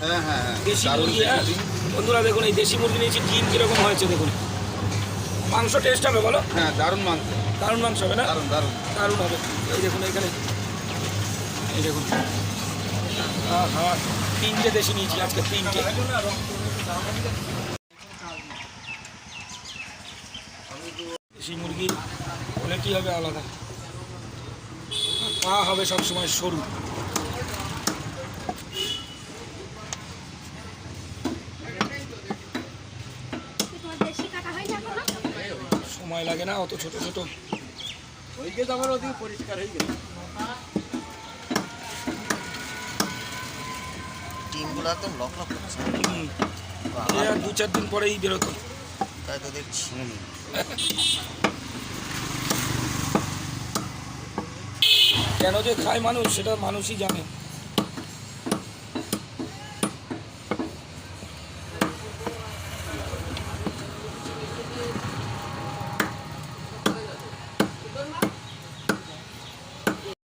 হ্যাঁ হ্যাঁ হ্যাঁ, দেশি দারুণ মুরগি। হ্যাঁ বন্ধুরা দেখুন, এই দেশি মুরগি নিয়েছি, ডিম কীরকম হয়েছে দেখুন। মাংস টেস্ট হবে বলো? হ্যাঁ, দারুণ মাংস, দারুণ মাংস হবে না? দারুণ দারুণ। দারুণ হবে। এই দেখুন এখানে, এই দেখুন, হ্যাঁ হ্যাঁ, 3টে দেশি নিয়েছি আজকে, 3টে। দেশি মুরগির কোয়ালিটি হবে আলাদা, পা হবে সবসময় সরু। সময় লাগে না অত ছোট ছোট। পরিষ্কার হয়ে গেছে। ডিমগুলো একদম লক লক করছে। আর 2-4 দিন পরেই বেরোতো। তাই তো দেখছি। কেন যে খায় মানুষ, সেটা মানুষই জানে।